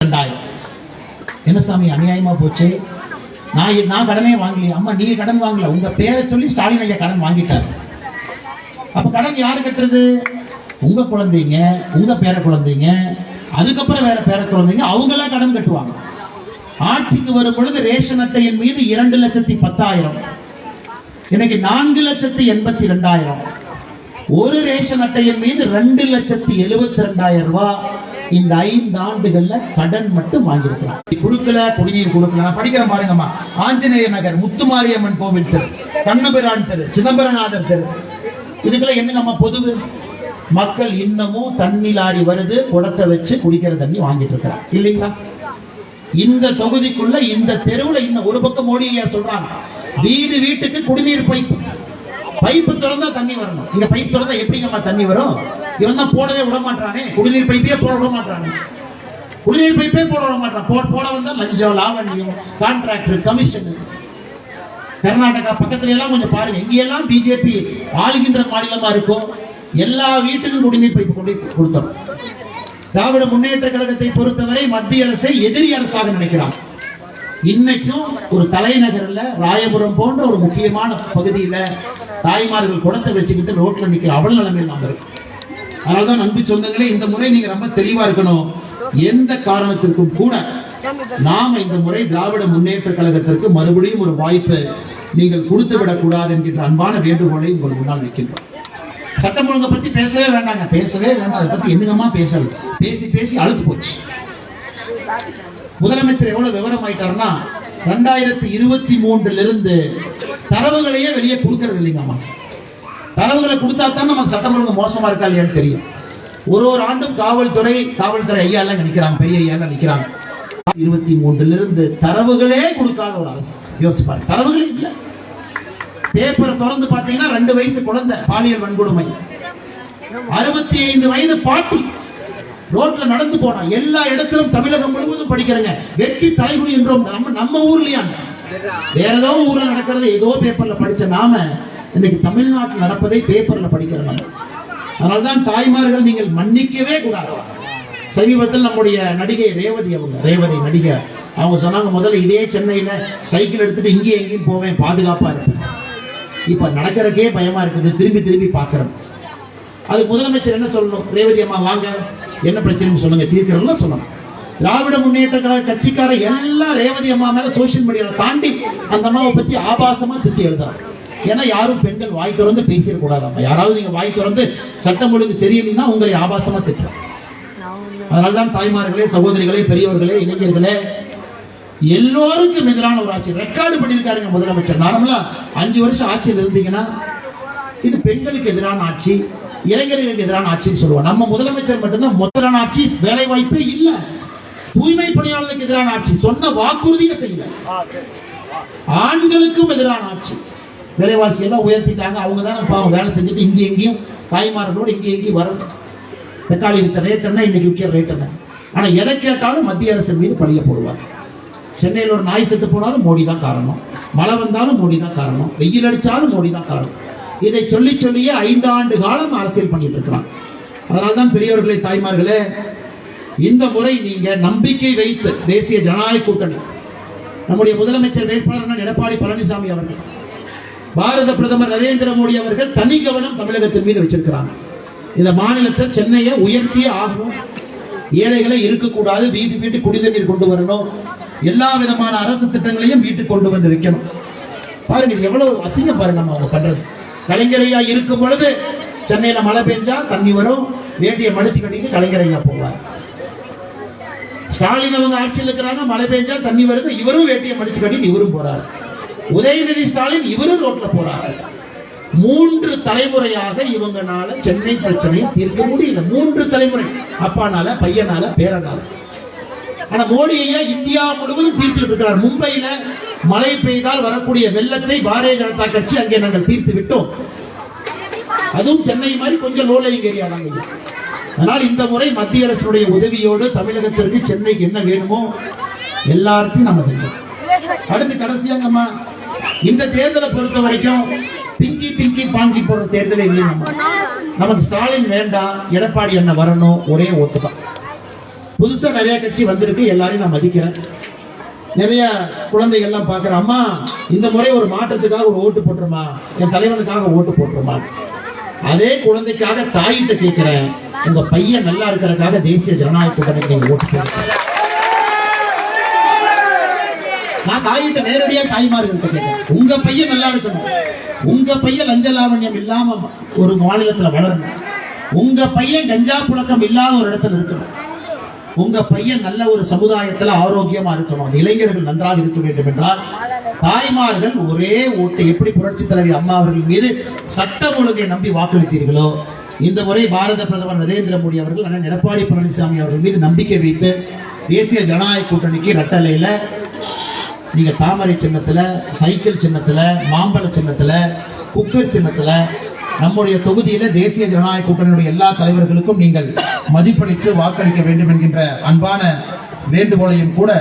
என்ன சாமி அநியாயமா போச்சு, நான் கடனே வாங்கலையே. அம்மா நீங்க கடன் வாங்கல, உங்க பேரை சொல்லி ஸ்டாலின் ஐயா கடன் வாங்கிட்டாரு. அப்ப கடன் யாரு கட்டுறது? உங்க குழந்தைங்க, உங்க பேர குழந்தைங்க, அதுக்கப்புறம் வேற பேர குழந்தைங்க, அவங்க எல்லாம் கடன் கட்டுவாங்க. ஆட்சிக்கு வரும் பொழுது ரேஷன் அட்டையின் மீது 2,10,000, இன்னைக்கு 4,82,000. ஒரு ரேஷன் அட்டையின் மீது 2,72,000 ரூபாய் இந்த 5 ஆண்டுகள்ல கடன் மட்டும் வாங்கியிருக்கலாம். குடுக்கல, குடிநீர் கொடுக்கல. நான் படிக்கிறேன் பாருங்கம்மா. ஆஞ்சநேய நகர், முத்துமாரியம்மன் கோவில் தெரு, கண்ணபிரான் தெரு, சிதம்பரநாதர் தெரு, இதுக்கெல்லாம் என்னங்கம்மா பொதுவு? மக்கள் இன்னமும் தண்ணி லாரி வருது, குடத்தை வச்சு குடிக்கிற தண்ணி வாங்கிட்டு இருக்கிறாங்க இல்லைங்களா? இந்த தொகுதிக்குள்ள இந்த தெருவுல இன்னும் ஒரு பக்கம் மோடி ஐயா சொல்றாங்க, வீடு வீட்டுக்கு குடிநீர் பைப்பு திறந்தா தண்ணி வரணும். இங்க பைப் திறந்தா எப்படிங்கம்மா தண்ணி வரும்? இவன் தான் போடவே விட மாட்டானே, குடிநீர் பைப்பே போட விட மாட்டானே, குடிநீர் பைப்பே போட விட மாட்டான். போட வந்தா லஞ்சம், லாவண்யம், கான்ட்ராக்டர், கமிஷன். கர்நாடகா பக்கத்துல எல்லாம் கொஞ்சம் பாருங்க, எங்கெல்லாம் பிஜேபி ஆளுகின்ற மாநிலமா இருக்கும் எல்லா வீட்டுக்கும் குடிநீர் பைப்பு கொண்டு கொடுத்தோம். திராவிட முன்னேற்ற கழகத்தை பொறுத்தவரை மத்திய அரசை எதிரி அரசாக நினைக்கிறான். இன்னைக்கும் ஒரு தலைநகர்ல ராயபுரம் போன்ற ஒரு முக்கியமான பகுதியில தாய்மார்கள் குடத்தை வச்சுக்கிட்டு ரோட்ல நிக்கிற அவல நிலைமையில் நாம் இருக்கு. அதனால்தான் அன்பு சொந்தங்களே, இந்த முறை நீங்க ரொம்ப தெளிவா இருக்கணும். எந்த காரணத்திற்கும் கூட நாம இந்த முறை திராவிட முன்னேற்ற கழகத்திற்கு மறுபடியும் ஒரு வாய்ப்பு நீங்கள் கொடுத்து விடக்கூடாது என்கின்ற அன்பான வேண்டுகோளை உங்கள் முன்னால் வைக்கின்றோம். சட்டம் ஒழுங்கை பத்தி பேசவே வேண்டாங்க, பேசவே வேண்டாம். அதை பத்தி என்னங்கம்மா பேசல, பேசி பேசி அழுத்து போச்சு. முதலமைச்சர் எவ்வளவு விவரம் ஆயிட்டாருன்னா 2023 இருந்து தரவுகளையே வெளியே கொடுக்கறது இல்லைங்கம்மா. தரவுகளை கொடுத்தா தான் நமக்கு சட்டம் ஒழுங்கு மோசமா இருக்கா இல்லையான்னு தெரியும். ஒரு ஆண்டும் காவல்துறை ஐயா எல்லாம் நினைக்கிறாங்க, பெரிய ஐயா எல்லாம் நினைக்கிறாங்க. 23 இருந்து தரவுகளே கொடுக்காத ஒரு அரசு. யோசிச்சு பாருங்க, தரவுகளே இல்ல. பேப்பரை திறந்து பாத்தீங்கன்னா 2 வயசு குழந்தை பாலியல் வன்கொடுமை, 65 வயது பாட்டி ரோட்ல நடந்து போனா. எல்லா இடத்திலும் தமிழகம் முழுவதும் படிக்கிறேங்க. வெட்டி தலைகுனி என்றோம். நம்ம ஊர்லயா, வேற ஏதோ ஊர்ல நடக்கிறது ஏதோ பேப்பர்ல படிச்ச நாம இன்னைக்கு தமிழ்நாட்டில் நடப்பதை பேப்பர்ல படிக்கிறோம். அதனால்தான் தாய்மார்கள் நீங்கள் மன்னிக்கவே கூடாது. சமீபத்தில் நம்முடைய நடிகை ரேவதி நடிகை அவங்க சொன்னாங்க, முதல்ல இதே சென்னையில சைக்கிள் எடுத்துட்டு இங்கே எங்கேயும் போவேன், பாதுகாப்பா இருப்பேன். இப்ப நடக்கிறக்கே பயமா இருக்குது, திரும்பி பாக்குறோம். அதுக்கு முதலமைச்சர் என்ன சொல்லணும்? ரேவதி அம்மா வாங்க, என்ன பிரச்சனைன்னு சொல்லுங்க, தீர்க்கிறோம் சொல்லணும். திராவிட முன்னேற்ற கழக கட்சிக்கார எல்லாம் ரேவதி அம்மா மேல சோசியல் மீடியாவை தாண்டி அந்த அம்மாவை பத்தி ஆபாசமா திட்டி எழுதுறாங்க. ஏன்னா யாரும் பெண்கள் வாய் திறந்து பேசிடக்கூடாதாம்மா. யாராவது நீங்க வாய் திறந்து சட்டம் ஒழுங்கு சரியில்லைன்னா உங்களை ஆபாசமா திட்டுறாங்க. அதனால்தான் தாய்மார்களே, சகோதரிகளே, பெரியவர்களே, இளைஞர்களே, எல்லோருக்கும் எதிரான ஒரு ஆட்சி ரெக்கார்டு பண்ணியிருக்காருங்க முதலமைச்சர். நார்மலா 5 வருஷம் ஆட்சியில் இருந்தீங்கன்னா இது பெண்களுக்கு எதிரான ஆட்சி, இளைஞர்களுக்கு எதிரான ஆட்சின்னு சொல்லுவோம். நம்ம முதலமைச்சர் மட்டும்தான் முதலான ஆட்சி, வேலை வாய்ப்பே இல்ல, தூய்மை பணியாளர்களுக்கு எதிரான ஆட்சி, சொன்ன வாக்குறுதியை செய்யல, ஆண்களுக்கும் எதிரான ஆட்சி. விலைவாசி எல்லாம் உயர்த்திட்டாங்க, அவங்க தானே பாவம் வேலை செஞ்சுட்டு இங்கே எங்கேயும் தாய்மார்களோடு இங்கே எங்கேயும் வரணும். தக்காளி வித்த ரேட் என்ன, இன்னைக்கு விற்கிற ரேட் என்ன. ஆனா எதை கேட்டாலும் மத்திய அரசு மீது பழிய போடுவாங்க. சென்னையில் ஒரு நாய் செத்து போனாலும் மோடி தான் காரணம், மழை வந்தாலும் மோடி தான் காரணம், வெயில் அடிச்சாலும் மோடி தான் காரணம். இதை சொல்லியே 5 ஆண்டு காலம் அரசியல் பண்ணிட்டு இருக்கிறான். அதனால்தான் பெரியவர்களே, தாய்மார்களே, இந்த முறை நீங்க நம்பிக்கை வைத்து தேசிய ஜனநாயக கூட்டணி, நம்முடைய முதலமைச்சர் வேட்பாளர் எடப்பாடி பழனிசாமி அவர்கள், பாரத பிரதமர் நரேந்திர மோடி அவர்கள் தனி கவனம் தமிழகத்தின் மீது வச்சிருக்கிறாங்க. இந்த மாநிலத்தை, சென்னையை உயர்த்தியே ஆகணும். ஏழைகளை இருக்கக்கூடாது, வீட்டு குடிநீர் கொண்டு வரணும், எல்லா விதமான அரசு திட்டங்களையும் வீட்டுக்கு கொண்டு வந்து வைக்கணும். பாருங்க, இது எவ்வளவு அசிங்கம் பாருங்க அவங்க பண்றது. கலைஞரையா இருக்கும் பொழுது சென்னையில மழை பெஞ்சா தண்ணி வரும், வேட்டியை மடிச்சு கட்டிட்டு கலைஞரையா போவார். ஸ்டாலின் அவங்க ஆட்சியில் இருக்கிறாங்க, மழை பெஞ்சா தண்ணி வருது, இவரும் வேட்டியை மடிச்சு கட்டிட்டு இவரும் போறாரு. உதயநிதி ஸ்டாலின் இவரும் ரோட்ல போறாரு. 3 தலைமுறையாக இவங்கனால சென்னை பிரச்சனையை தீர்க்க முடியல. 3 தலைமுறை, அப்பானால, பையனால, பேரனால. ஆனா மோடி ஐயா இந்தியா முழுவதும் தீர்த்து இருக்கிறார். மும்பையில மழை பெய்தால் வரக்கூடிய வெள்ளத்தை பாரதிய ஜனதா கட்சி அங்கே நாங்கள் தீர்த்து விட்டோம். அதுவும் சென்னை மாதிரி கொஞ்சம் லோ லைங் ஏரியா தாங்க. அதனால் இந்த முறை மத்திய அரசுடைய உதவியோடு தமிழகத்திற்கு சென்னைக்கு என்ன வேணுமோ எல்லாத்தையும் நம்ம செஞ்சோம். அடுத்து கடைசியாங்கம்மா, இந்த தேர்தலை பொறுத்த வரைக்கும் பிங்கி பாங்கி போற தேர்தலே இல்லைங்கம்மா. நமக்கு ஸ்டாலின் வேண்டாம், எடப்பாடி அண்ணன் வரணும், ஒரே ஓட்டு தான். புதுசா நிறைய கட்சி வந்திருக்கு, எல்லாரையும் நான் மதிக்கிறேன். நிறைய குழந்தைகள்லாம் பார்க்குற அம்மா இந்த முறை ஒரு மாற்றத்துக்காக ஒரு ஓட்டு போட்டுருமா, என் தலைவனுக்காக ஓட்டு போட்டுருமா. அதே குழந்தைக்காக தாயிட்ட கேட்கிறேன், உங்க பையன் நல்லா இருக்கிறதுக்காக தேசிய ஜனநாயக கூட்டணிக்கு நீங்க ஓட்டு போடுங்க. நான் தாயிட்ட நேரடியா தாய்மார்கள்ட்ட கேட்கிறேன், உங்க பையன் நல்லா இருக்கணும், உங்க பையன் லஞ்ச லாவண்யம் இல்லாம ஒரு மாநிலத்துல வளரணும், உங்க பையன் கஞ்சா புழக்கம் இல்லாத ஒரு இடத்துல இருக்கணும், உங்க பையன் நல்ல ஒரு சமுதாயத்துல ஆரோக்கியமா இருக்கணும், அந்த இளைஞர்கள் நன்றாக இருக்க வேண்டும் என்றால் தாய்மார்கள் ஒரே ஓட்டை. எப்படி புரட்சி தலைவி அம்மா அவர்கள் மீது சட்டம் ஒழுங்கை நம்பி வாக்களித்தீர்களோ, இந்த முறை பாரத பிரதமர் நரேந்திர மோடி அவர்கள் அண்ணன் எடப்பாடி பழனிசாமி அவர்கள் மீது நம்பிக்கை வைத்து தேசிய ஜனநாயக கூட்டணிக்கு ரெட்டலையில நீங்க தாமரை சின்னத்துல, சைக்கிள் சின்னத்துல, மாம்பழ சின்னத்துல, குக்கர் சின்னத்துல நம்முடைய தொகுதியில தேசிய ஜனநாயக கூட்டணியுடைய எல்லா தலைவர்களுக்கும் நீங்கள் மதிப்பளித்து வாக்களிக்க வேண்டும் என்கின்ற அன்பான வேண்டுகோளையும் கூட